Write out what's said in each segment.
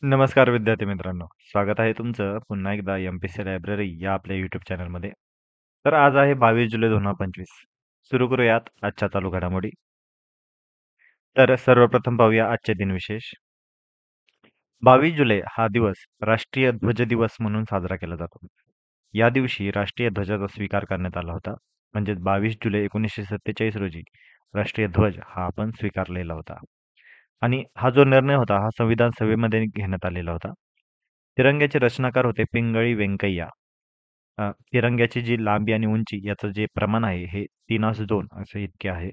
नमस्कार विद्यार्थी मित्रांनो. स्वागत आहे तुमचं पुन्हा एकदा एम-पी-सी लायब्ररी या आपल्या YouTube चॅनलमध्ये. तर आज आहे 22 जुलै 2025. सुरू करूयात आजच्या चालू घडामोडी. तर सर्वप्रथम पाहूया आजचे दिनविशेष. 22 जुलै हा दिवस राष्ट्रीय ध्वज दिवस म्हणून साजरा केला जातो. या दिवशी राष्ट्रीय ध्वजाचा स्वीकार करण्यात आला होता. म्हणजे 22 जुलै 1947 रोजी राष्ट्रीय ध्वज हा आपण स्वीकारलेला होता. आणि हा जो निर्णय होता हा संविधान सभेमध्ये घेण्यात आलेला होता. तिरंग्याचे रचनाकार होते पिंगळी व्यंकय्या. तिरंग्याची जी लांबी आणि उंची याचं जे प्रमाण आहे हे 3:2 असे इतके आहे.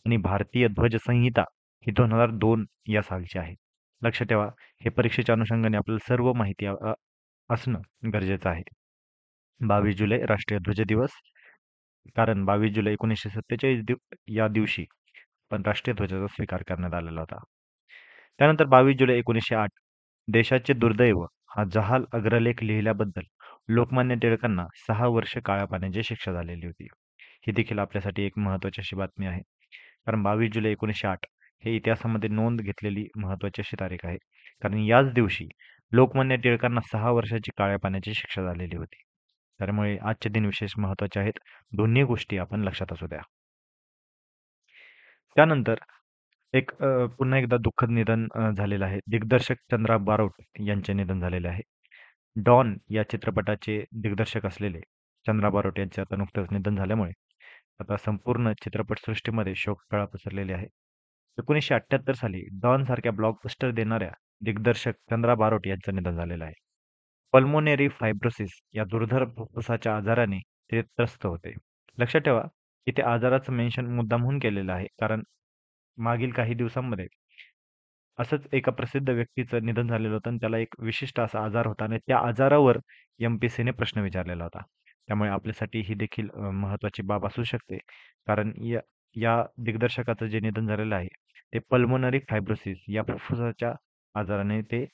आणि भारतीय ध्वज संहिता ही 2002 या सालची आहे. लक्षात ठेवा, हे परीक्षेच्या अनुषंगाने आपल्याला सर्व माहिती असणं गरजेचं आहे. 22 जुलै राष्ट्रीय ध्वज दिवस. कारण 22 जुलै 1947 या दिवशी पण राष्ट्रीय ध्वजाचा स्वीकार करण्यात आलेला होता. त्यानंतर 22 जुलै 1908 देशाचे दुर्दैव हा जहाल अग्रलेख लिहिल्याबद्दल लोकमान्य टिळकांना 6 वर्ष काळ्या पाण्याची शिक्षा झालेली होती. ही देखील आपल्यासाठी एक महत्त्वाची अशी बातमी आहे. कारण 22 जुलै 1908 हे इतिहासामध्ये नोंद घेतलेली महत्त्वाची अशी तारीख आहे. कारण याच दिवशी लोकमान्य टिळकांना 6 वर्षाची काळ्या पाण्याची शिक्षा झालेली होती. त्यामुळे आजचे दिन विशेष महत्त्वाचे आहेत. दोन्ही गोष्टी आपण लक्षात असू द्या. त्यानंतर पुन्हा एकदा दुःखद निधन झालेलं आहे. दिग्दर्शक चंद्रा बारोट यांचे निधन झालेले आहे. डॉन या चित्रपटाचे दिग्दर्शक असलेले चंद्रा बारोट यांचे आता नुकतंच निधन झाल्यामुळे आता संपूर्ण चित्रपटसृष्टीमध्ये शोककळा पसरलेली आहे. 1978 साली डॉन सारख्या ब्लॉकबस्टर देणाऱ्या दिग्दर्शक चंद्रा बारोट यांचं निधन झालेलं आहे. पल्मोनेरी फायब्रोसिस या दुर्धर फुफ्फुसाच्या आजाराने ते त्रस्त होते. लक्षात ठेवा, की ते आजाराचं मेन्शन मुद्दामहून केलेलं आहे. कारण मागील काही दिवसांमध्ये असंच एका प्रसिद्ध व्यक्तीचं निधन झालेलं होतं आणि त्याला एक विशिष्ट असा आजार होता आणि त्या आजारावर एम-पी-सीने प्रश्न विचारलेला होता. त्यामुळे आपल्यासाठी ही देखील महत्त्वाची बाब असू शकते. कारण या या दिग्दर्शकाचं जे निधन झालेलं आहे, ते पल्मोनरी फायब्रोसिस या फुफ्फुसाच्या आजाराने ते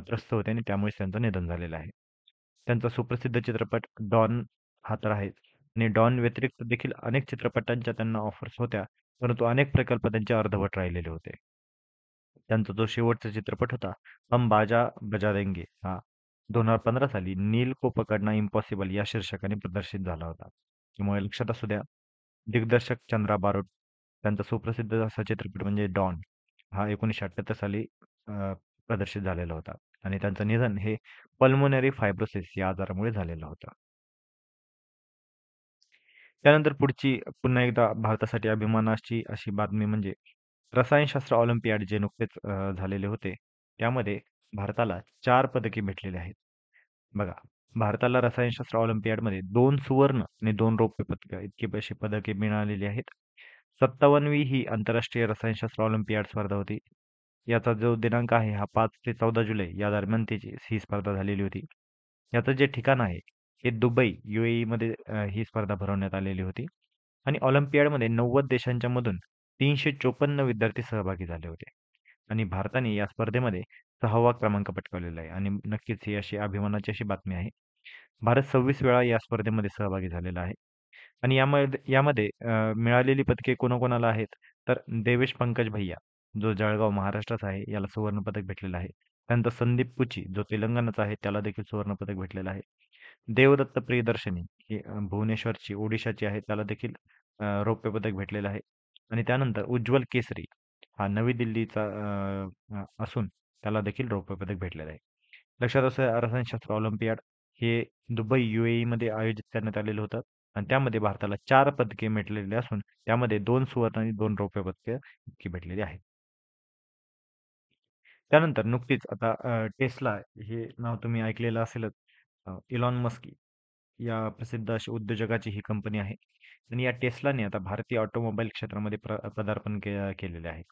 त्रस्त होते आणि त्यामुळेच त्यांचं निधन झालेलं आहे. त्यांचा सुप्रसिद्ध चित्रपट डॉन हा तर आहेच आणि डॉन व्यतिरिक्त देखील अनेक चित्रपटांच्या त्यांना ऑफर्स होत्या, परंतु अनेक प्रकल्प त्यांचे अर्धवट राहिलेले होते. त्यांचा जो शेवटचा चित्रपट होता, हम बाजा बजा देंगे हा 2015 साली नील को पकडना इम्पॉसिबल या शीर्षकाने प्रदर्शित झाला होता. त्यामुळे लक्षात असू द्या, दिग्दर्शक चंद्रा बारोट त्यांचा सुप्रसिद्ध असा चित्रपट म्हणजे डॉन हा 1978 साली प्रदर्शित झालेला होता आणि त्यांचं निधन हे पल्मोनरी फायब्रोसिस या आजारामुळे झालेलं होतं. त्यानंतर पुढची पुन्हा एकदा भारतासाठी अभिमानाची अशी बातमी म्हणजे रसायनशास्त्र ऑलिम्पियाड जे नुकतेच झालेले होते, त्यामध्ये भारताला 4 पदके भेटलेली आहेत. बघा, भारताला रसायनशास्त्र ऑलिम्पियाडमध्ये 2 सुवर्ण आणि 2 रौप्य पदकं इतकी अशी पदके मिळालेली आहेत. 57वी ही आंतरराष्ट्रीय रसायनशास्त्र ऑलिम्पियाड स्पर्धा होती. याचा जो दिनांक आहे हा 5 ते 14 जुलै या दरम्यान ही स्पर्धा झालेली होती. याचं जे ठिकाण आहे हे दुबई UAE मध्ये ही स्पर्धा भरवण्यात आलेली होती आणि ऑलिम्पियाडमध्ये 90 देशांच्या मधून 354 विद्यार्थी सहभागी झाले होते आणि भारताने या स्पर्धेमध्ये 6वा क्रमांक पटकावलेला आहे आणि नक्कीच ही अशी अभिमानाची अशी बातमी आहे. भारत 26 वेळा या स्पर्धेमध्ये सहभागी झालेला आहे आणि यामध्ये मिळालेली पदके कोणाकोणाला आहेत तर देवेश पंकज भैया जो जळगाव महाराष्ट्राचा आहे याला सुवर्ण पदक भेटलेलं आहे. त्यानंतर संदीप पुची जो तेलंगणाचा आहे त्याला देखील सुवर्ण पदक भेटलेलं आहे. देवदत्त प्रियदर्शनी ही भुवनेश्वरची ओडिशाची आहे त्याला देखील रौप्य पदक भेटलेलं आहे आणि त्यानंतर उज्ज्वल केसरी हा नवी दिल्लीचा असून त्याला देखील रौप्य पदक भेटलेलं आहे. लक्षात असं रसायनशास्त्र ऑलिम्पियाड हे दुबई UAE मध्ये आयोजित करण्यात आलेलं होतं आणि त्यामध्ये भारताला 4 पदके भेटलेली असून त्यामध्ये 2 सुवर्ण आणि 2 रौप्य पदके इतकी भेटलेली आहेत. त्यानंतर नुकतीच आता टेस्ला हे नाव तुम्ही ऐकलेलं असेलच. इलॉन मस्क या प्रसिद्ध अशी उद्योजकाची ही कंपनी आहे आणि या टेस्लाने आता भारतीय ऑटोमोबाईल क्षेत्रामध्ये पदार्पण केलेले आहे.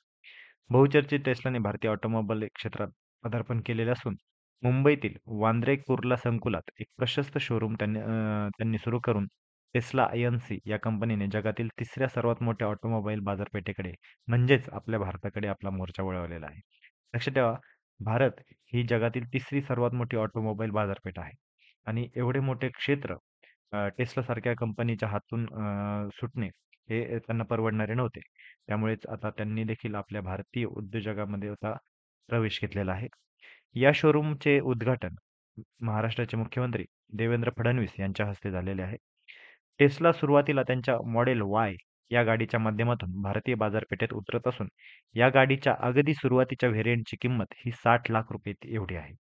बहुचर्चित टेस्लाने भारतीय ऑटोमोबाईल क्षेत्रात पदार्पण केलेले असून मुंबईतील वांद्रे कुर्ला संकुलात एक प्रशस्त शोरूम त्यांनी सुरू करून टेस्ला INC या कंपनीने जगातील तिसऱ्या सर्वात मोठ्या ऑटोमोबाईल बाजारपेठेकडे म्हणजेच आपल्या भारताकडे आपला मोर्चा वळवलेला आहे. लक्षात ठेवा, भारत ही जगातील तिसरी सर्वात मोठी ऑटोमोबाईल बाजारपेठ आहे आणि एवढे मोठे क्षेत्र टेस्ला सारख्या कंपनीच्या हातून सुटणे हे त्यांना परवडणारे नव्हते. त्यामुळेच आता त्यांनी देखील आपल्या भारतीय उद्योजकामध्ये आता प्रवेश घेतलेला आहे. या शोरूमचे उद्घाटन महाराष्ट्राचे मुख्यमंत्री देवेंद्र फडणवीस यांच्या हस्ते झालेले आहे. टेस्ला सुरुवातीला त्यांच्या मॉडेल वाय या गाडीच्या माध्यमातून भारतीय बाजारपेठेत उतरत असून या गाडीच्या अगदी सुरुवातीच्या व्हेरियंटची किंमत ही 60 लाख रुपये एवढी आहे.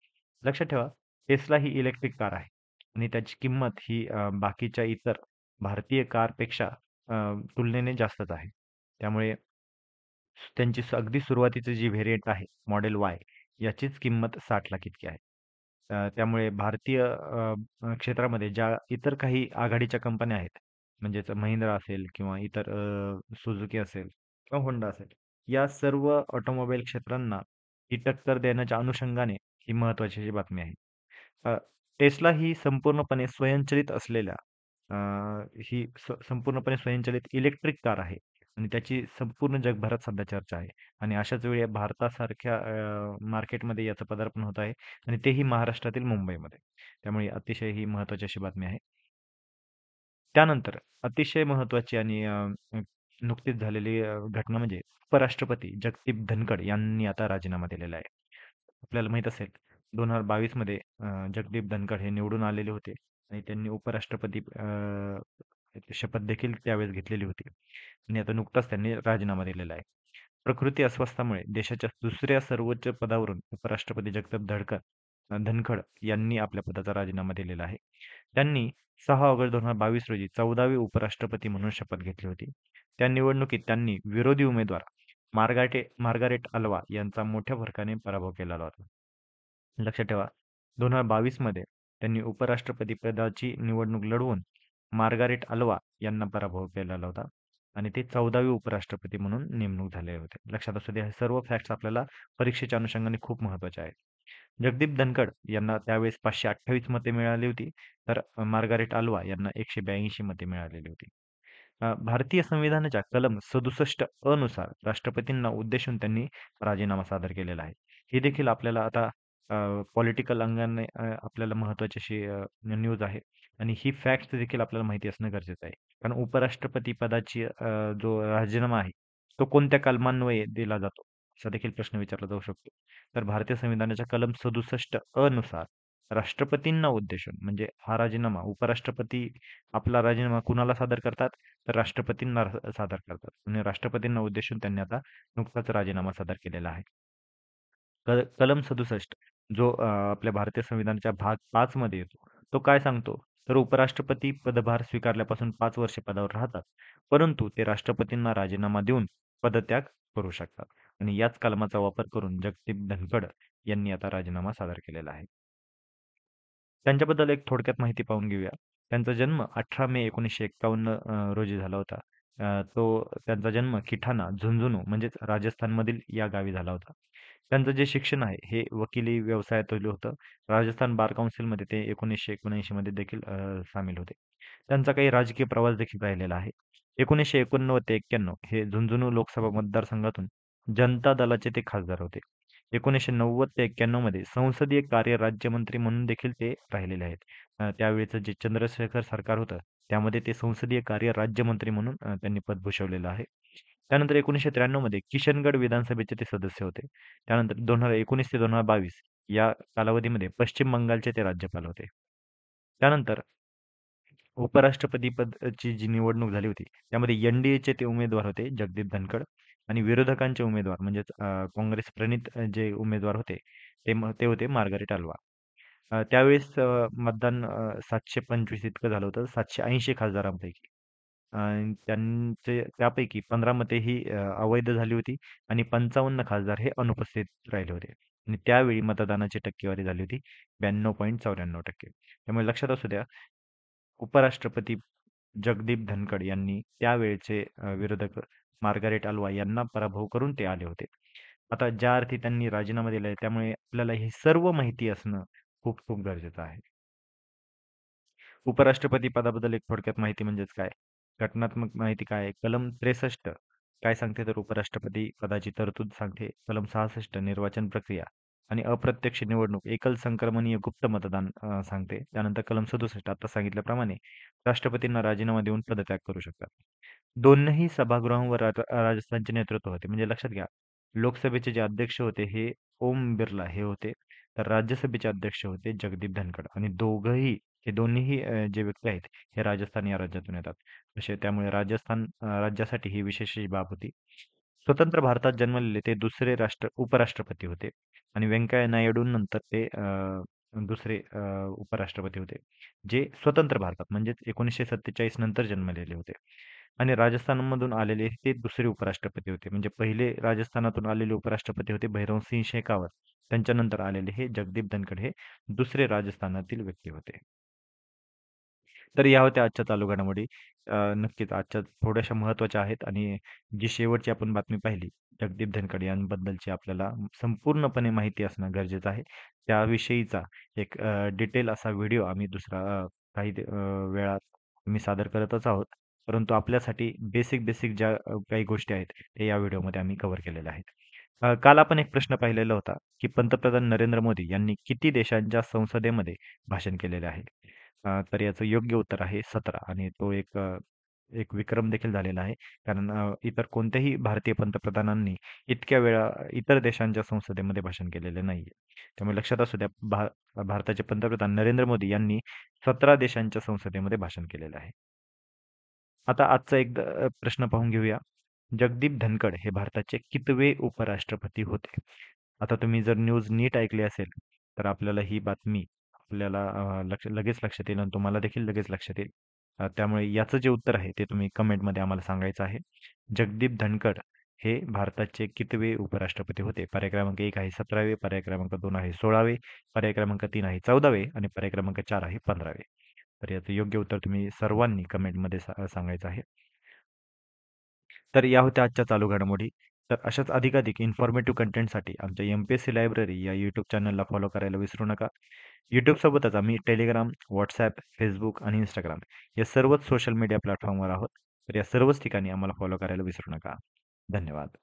लक्षात ठेवा, टेस्ला ही इलेक्ट्रिक कार आहे आणि त्याची किंमत ही बाकीच्या इतर भारतीय कारपेक्षा तुलनेने जास्तच आहे. त्यामुळे त्यांची अगदी सुरुवातीची जी व्हेरियंट आहे मॉडेल वाय याचीच किंमत 60 लाख इतकी आहे. त्यामुळे भारतीय क्षेत्रामध्ये ज्या इतर काही आघाडीच्या कंपन्या आहेत, म्हणजेच महिंद्रा असेल किंवा इतर सुझुकी असेल किंवा होंडा असेल, या सर्व ऑटोमोबाईल क्षेत्रांना ही टक्कर देण्याच्या अनुषंगाने ही महत्त्वाची अशी बातमी आहे. अ, टेस्ला ही संपूर्णपणे स्वयंचलित असलेल्या अ, ही संपूर्णपणे स्वयंचलित इलेक्ट्रिक कार आहे आणि त्याची संपूर्ण जगभरात सध्या चर्चा आहे आणि अशाच वेळी भारतासारख्या मार्केटमध्ये याचं पदार्पण होत आहे आणि तेही महाराष्ट्रातील मुंबईमध्ये. त्यामुळे अतिशय ही महत्त्वाची अशी बातमी आहे. त्यानंतर अतिशय महत्त्वाची आणि नुकतीच झालेली घटना म्हणजे उपराष्ट्रपती जगदीप धनखड यांनी आता राजीनामा दिलेला आहे. आपल्याला माहीत असेल 2022 मध्ये जगदीप धनखड हे निवडून आलेले होते आणि त्यांनी उपराष्ट्रपती शपथ देखील त्यावेळेस घेतलेली होती आणि आता नुकताच त्यांनी राजीनामा दिलेला आहे. प्रकृती अस्वास्थ्यामुळे देशाच्या दुसऱ्या सर्वोच्च पदावरून उपराष्ट्रपती जगदीप धनखड यांनी आपल्या पदाचा राजीनामा दिलेला आहे. त्यांनी 6 ऑगस्ट 2022 रोजी 14वे उपराष्ट्रपती म्हणून शपथ घेतली होती. त्या निवडणुकीत त्यांनी विरोधी उमेदवार मार्गारेट अल्वा यांचा मोठ्या फरकाने पराभव केलेला होता. लक्षात ठेवा, 2022 मध्ये त्यांनी उपराष्ट्रपती पदाची निवडणूक लढवून मार्गारेट अल्वा यांना पराभव केलेला होता आणि ते 14वे उपराष्ट्रपती म्हणून नेमणूक झालेले होते. लक्षात असू द्या, हे सर्व फॅक्ट्स आपल्याला परीक्षेच्या अनुषंगाने खूप महत्त्वाचे आहेत. जगदीप धनखड यांना त्यावेळेस 528 मते मिळाली होती, तर मार्गारेट अल्वा यांना 182 मते मिळालेली होती. भारतीय संविधानाच्या कलम 67 अ नुसार राष्ट्रपतींना उद्देशून त्यांनी राजीनामा सादर केलेला आहे. हे देखील आपल्याला आता पॉलिटिकल अंगाने आपल्याला महत्त्वाची अशी न्यूज आहे आणि ही फॅक्ट्स देखील आपल्याला माहिती असणं गरजेचं आहे. कारण उपराष्ट्रपती पदाची जो राजीनामा आहे, तो कोणत्या कलमान्वये दिला जातो? असा देखील प्रश्न विचारला जाऊ शकतो. तर भारतीय संविधानाच्या कलम 67 अ नुसार राष्ट्रपतींना उद्देशून म्हणजे हा राजीनामा उपराष्ट्रपती आपला राजीनामा कुणाला सादर करतात? तर राष्ट्रपतींना सादर करतात आणि राष्ट्रपतींना उद्देशून त्यांनी आता नुकताच राजीनामा सादर केलेला आहे. कलम 67 जो आपल्या भारतीय संविधानाच्या भाग 5 मध्ये येतो. तो काय सांगतो? तर उपराष्ट्रपती पदभार स्वीकारल्यापासून 5 वर्षे पदावर राहतात. परंतु ते राष्ट्रपतींना राजीनामा देऊन पदत्याग करू शकतात आणि याच कलमाचा वापर करून जगदीप धनखड यांनी आता राजीनामा सादर केलेला आहे. त्यांच्याबद्दल एक थोडक्यात माहिती पाहून घेऊया. त्यांचा जन्म 18 मे 1951 रोजी झाला होता. तो त्यांचा जन्म किठाणा, झुंझुनू म्हणजेच राजस्थानमधील या गावी झाला होता. त्यांचं जे शिक्षण आहे हे वकिली व्यवसायातील होतं. राजस्थान बार काउन्सिलमध्ये ते 1979 मध्ये देखील सामील होते. त्यांचा काही राजकीय प्रवास देखील राहिलेला आहे. 1989 ते 91 हे झुंझुनू लोकसभा मतदारसंघातून जनता दलाचे ते खासदार होते. 1990 ते 91 मध्ये संसदीय कार्य राज्यमंत्री म्हणून देखील ते राहिलेले आहेत. त्यावेळेचं जे चंद्रशेखर सरकार होतं, त्यामध्ये ते संसदीय कार्य राज्यमंत्री म्हणून त्यांनी पद भूषवलेलं आहे. त्यानंतर 1993 मध्ये किशनगड विधानसभेचे ते सदस्य होते. त्यानंतर 2019 ते 2022 या कालावधीमध्ये पश्चिम बंगालचे ते राज्यपाल होते. त्यानंतर उपराष्ट्रपती पदाची जी निवडणूक झाली होती, त्यामध्ये एन-डी-एचे ते उमेदवार होते जगदीप धनखड आणि विरोधकांचे उमेदवार म्हणजेच काँग्रेस प्रणीत जे उमेदवार होते, ते होते मार्गारेट अल्वा. त्यावेळेस मतदान 725 इतकं झालं होतं, 780 खासदारांपैकी. त्यांचे त्यापैकी 15 मते ही अवैध झाली होती आणि 55 खासदार हे अनुपस्थित राहिले होते आणि त्यावेळी मतदानाची टक्केवारी झाली होती 92.94%. त्यामुळे लक्षात असू द्या, उपराष्ट्रपती जगदीप धनखड यांनी त्यावेळचे विरोधक मार्गारेट अल्वा यांना पराभव करून ते आले होते. आता ज्या अर्थी त्यांनी राजीनामा दिला आहे, त्यामुळे आपल्याला ही सर्व माहिती असणं खूप खूप गरजेचं आहे. उपराष्ट्रपती पदाबद्दल एक थोडक्यात माहिती म्हणजेच काय? घटनात्मक माहिती काय आहे? कलम 63 काय सांगते तर उपराष्ट्रपती पदाची तरतूद सांगते. कलम 66 निर्वाचन प्रक्रिया आणि अप्रत्यक्ष निवडणूक एकल संक्रमणीय गुप्त मतदान सांगते. त्यानंतर कलम 67 आता सांगितल्याप्रमाणे राष्ट्रपतींना राजीनामा देऊन पदत्याग करू शकतात. दोन्ही सभागृहांवर राजस्थानचे नेतृत्व होते. म्हणजे लक्षात घ्या, लोकसभेचे जे अध्यक्ष होते हे ओम बिर्ला हे होते. तर राज्यसभेचे अध्यक्ष होते जगदीप धनखड आणि हे दोन्हीही जे व्यक्ती आहेत, हे राजस्थान या राज्यातून येतात. त्यामुळे राजस्थान राज्यासाठी ही विशेष अशी बाब होती. स्वतंत्र भारतात जन्मलेले ते दुसरे उपराष्ट्रपती होते आणि व्यंकय्या नायडूंनंतर ते दुसरे उपराष्ट्रपती होते, जे स्वतंत्र भारतात म्हणजेच 1947 नंतर जन्मलेले होते. आणि राजस्थानमधून आलेले ते दुसरे उपराष्ट्रपती होते. म्हणजे पहिले राजस्थानातून आलेले उपराष्ट्रपती होते भैरवसिंग शेखावत. त्यांच्यानंतर आलेले हे जगदीप धनखड हे दुसरे राजस्थानातील व्यक्ती होते. तर या होत्या आजच्या चालू घडामोडी. नक्कीच आजच्या थोड्याशा महत्त्वाच्या आहेत आणि जी शेवटची आपण बातमी पाहिली, जगदीप धनखड यांबद्दलची आपल्याला संपूर्णपणे माहिती असणं गरजेचं आहे. त्याविषयीचा एक डिटेल असा व्हिडिओ आम्ही दुसरा वेळात मी सादर करतच आहोत. परंतु आपल्यासाठी बेसिक ज्या काही गोष्टी आहेत, ते या व्हिडिओमध्ये आम्ही कव्हर केलेल्या आहेत. काल आपण एक प्रश्न पाहिलेला होता, की पंतप्रधान नरेंद्र मोदी यांनी किती देशांच्या संसदेमध्ये भाषण केलेले आहे? तर याचं योग्य उत्तर आहे 17 आणि तो एक विक्रम देखील झालेला आहे. कारण इतर कोणत्याही भारतीय पंतप्रधानांनी इतक्या वेळा इतर देशांच्या संसदेमध्ये भाषण केलेलं नाहीये. त्यामुळे लक्षात असू द्या भारताचे पंतप्रधान नरेंद्र मोदी यांनी 17 देशांच्या संसदेमध्ये भाषण केलेलं आहे. आता आजचा प्रश्न पाहून घेऊया. जगदीप धनखड हे भारताचे कितवे उपराष्ट्रपती होते? आता तुम्ही जर न्यूज नीट ऐकली असेल, तर आपल्याला ही बातमी आपल्याला लगेच लक्षात येईल आणि तुम्हाला देखील लगेच लक्षात येईल. त्यामुळे याचं जे उत्तर आहे ते तुम्ही कमेंटमध्ये आम्हाला सांगायचं आहे. जगदीप धनखड हे भारताचे कितवे उपराष्ट्रपती होते? पर्याय क्रमांक 1 आहे 17वे, पर्याय क्रमांक 2 आहे 16वे, पर्याय क्रमांक 3 आहे 14वे आणि पर्याय क्रमांक 4 आहे 15वे. तर याचं योग्य उत्तर तुम्ही सर्वांनी कमेंटमध्ये सांगायचं आहे. तर या होत्या आजच्या चालू घडामोडी. तर अशाच अधिकाधिक इन्फॉर्मेटिव्ह कंटेंटसाठी आमच्या एम-पी-एस-सी लायब्ररी या यूट्यूब चॅनलला फॉलो करायला विसरू नका. यूट्यूबसोबतच आम्ही Telegram, WhatsApp, Facebook आणि Instagram या सर्वच सोशल मीडिया प्लॅटफॉर्मवर आहोत. तर या सर्वच ठिकाणी आम्हाला फॉलो करायला विसरू नका. धन्यवाद.